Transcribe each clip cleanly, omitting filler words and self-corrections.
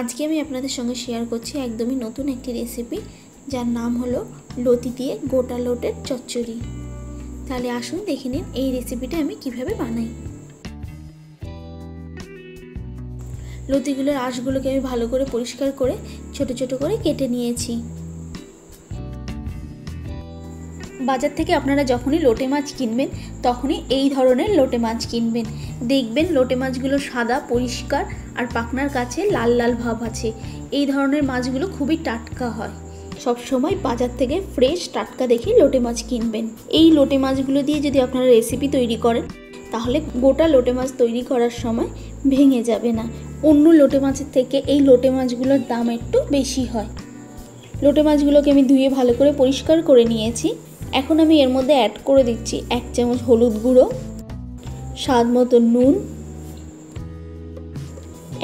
আজকে আমি আপনাদের সঙ্গে শেয়ার করছি একদমই নতুন একটি রেসিপি, যার নাম হলো লতি দিয়ে গোটা লোটের চচ্চড়ি। তাহলে আসুন দেখে নিন এই রেসিপিটা আমি কিভাবে বানাই। লতিগুলোর আঁশগুলোকে আমি ভালো করে পরিষ্কার করে ছোট ছোট করে কেটে নিয়েছি। বাজার থেকে আপনারা যখনই লোটে মাছ কিনবেন তখনই এই ধরনের লোটে মাছ কিনবেন। দেখবেন লোটে মাছগুলো সাদা পরিষ্কার আর পাখনার কাছে লাল লাল ভাব আছে। এই ধরনের মাছগুলো খুবই টাটকা হয়। সব সময় বাজার থেকে ফ্রেশ টাটকা দেখে লোটে মাছ কিনবেন। এই লোটে মাছগুলো দিয়ে যদি আপনারা রেসিপি তৈরি করেন তাহলে গোটা লোটে মাছ তৈরি করার সময় ভেঙে যাবে না। অন্য লোটে মাছের থেকে এই লোটে মাছগুলোর দাম একটু বেশি হয়। লোটে মাছগুলোকে আমি ধুয়ে ভালো করে পরিষ্কার করে নিয়েছি। এখন আমি এর মধ্যে অ্যাড করে দিচ্ছি 1 চামচ হলুদ গুঁড়ো, স্বাদ মতো নুন,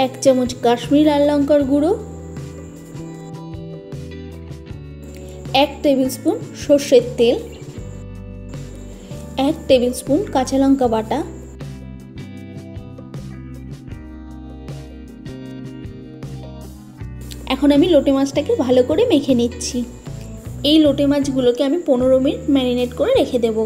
1 চামচ কাশ্মীরি লাল লঙ্কার গুঁড়ো, 1 টেবিল স্পুন সর্ষের তেল, 1 টেবিল স্পুন কাঁচা লঙ্কা বাটা, এখন আমি লোটে মাছটাকে ভালো করে মেখে নিচ্ছি। এই লোটে মাছগুলোকে আমি 15 মিনিট ম্যারিনেট করে রেখে দেব।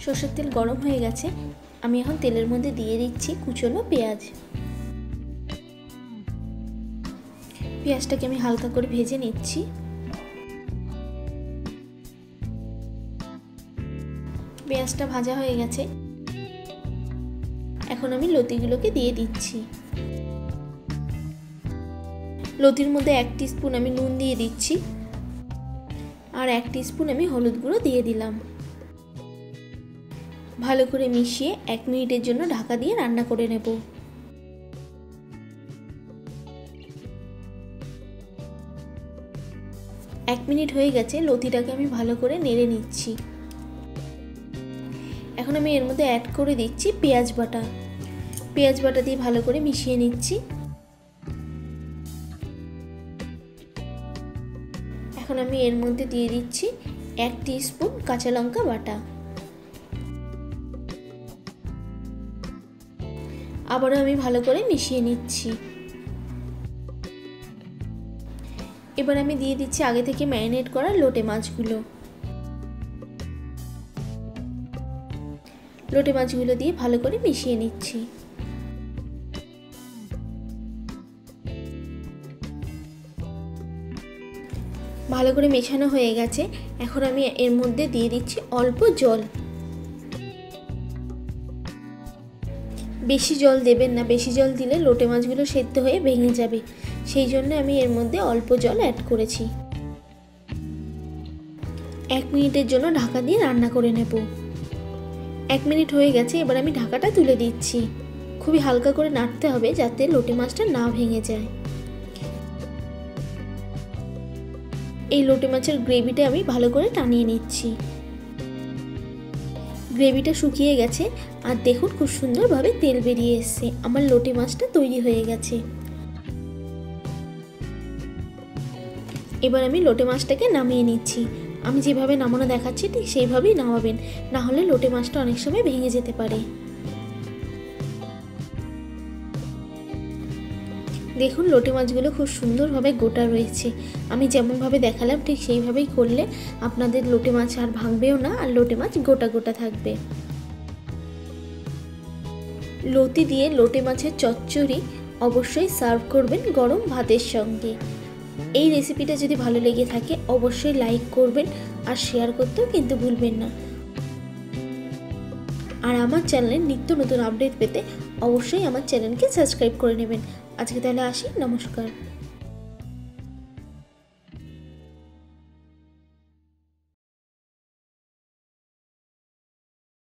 সরষের তেল গরম হয়ে গেছে, আমি এখন তেলের মধ্যে দিয়ে দিচ্ছি কুচনো পেঁয়াজ। পেঁয়াজটাকে আমি হালকা করে ভেজে নিচ্ছি। পেঁয়াজটা ভাজা হয়ে গেছে, এখন আমি লতিগুলোকে দিয়ে দিচ্ছি। লতির মধ্যে 1 টিস্পুন আমি নুন দিয়ে দিচ্ছি আর 1 টিস্পুন আমি হলুদ গুঁড়ো দিয়ে দিলাম। ভালো করে মিশিয়ে 1 মিনিটের জন্য ঢাকা দিয়ে রান্না করে নেব। 1 মিনিট হয়ে গেছে, লতিটাকে আমি ভালো করে নেড়ে নিচ্ছি। এখন আমি এর মধ্যে অ্যাড করে দিচ্ছি পেঁয়াজ বাটা। পেঁয়াজ বাটা দিয়ে ভালো করে মিশিয়ে নিচ্ছি। এখন আমি এর মধ্যে দিয়ে দিচ্ছি 1 টিস্পুন কাঁচা লঙ্কা বাটা। আবারও আমি ভালো করে মিশিয়ে নিচ্ছি। এবার আমি দিয়ে দিচ্ছি আগে থেকে ম্যারিনেট করা লোটে মাছগুলো। লোটে মাছগুলো দিয়ে ভালো করে মিশিয়ে নিচ্ছি। ভালো করে মেশানো হয়ে গেছে, এখন আমি এর মধ্যে দিয়ে দিচ্ছি অল্প জল। বেশি জল দেবেন না, বেশি জল দিলে লোটে মাছগুলো সেদ্ধ হয়ে ভেঙে যাবে। সেই জন্য আমি এর মধ্যে অল্প জল অ্যাড করেছি। 1 মিনিটের জন্য ঢাকা দিয়ে রান্না করে নেব। 1 মিনিট হয়ে গেছে, এবার আমি ঢাকাটা তুলে দিচ্ছি। খুবই হালকা করে নাড়তে হবে যাতে লোটে মাছটা না ভেঙে যায়। এই লোটে মাছের গ্রেভিটা আমি ভালো করে টানিয়ে নিচ্ছি। গ্রেভিটা শুকিয়ে গেছে আর দেখুন খুব সুন্দরভাবে তেল বেরিয়ে এসেছে। আমার লোটে মাছটা তৈরি হয়ে গেছে। এবার আমি লোটে মাছটাকে নামিয়ে নিচ্ছি। আমি যেভাবে নামানো দেখাচ্ছি ঠিক সেইভাবেই নামাবেন, না হলে লোটে মাছটা অনেক সময় ভেঙে যেতে পারে। দেখুন লোটে মাছগুলো খুব সুন্দরভাবে গোটা রয়েছে। আমি যেমনভাবে দেখালাম ঠিক সেইভাবেই করলে আপনাদের লোটে মাছ আর ভাঙবেও না, আর লোটে মাছ গোটা গোটা থাকবে। লতি দিয়ে লোটে মাছের চচ্চড়ি অবশ্যই সার্ভ করবেন গরম ভাতের সঙ্গে। এই রেসিপিটা যদি ভালো লেগে থাকে অবশ্যই লাইক করবেন আর শেয়ার করতেও কিন্তু ভুলবেন না। আর আমার চ্যানেলের নিত্য নতুন আপডেট পেতে অবশ্যই আমার চ্যানেলকে সাবস্ক্রাইব করে নেবেন। আজকে তাহলে আসি, নমস্কার।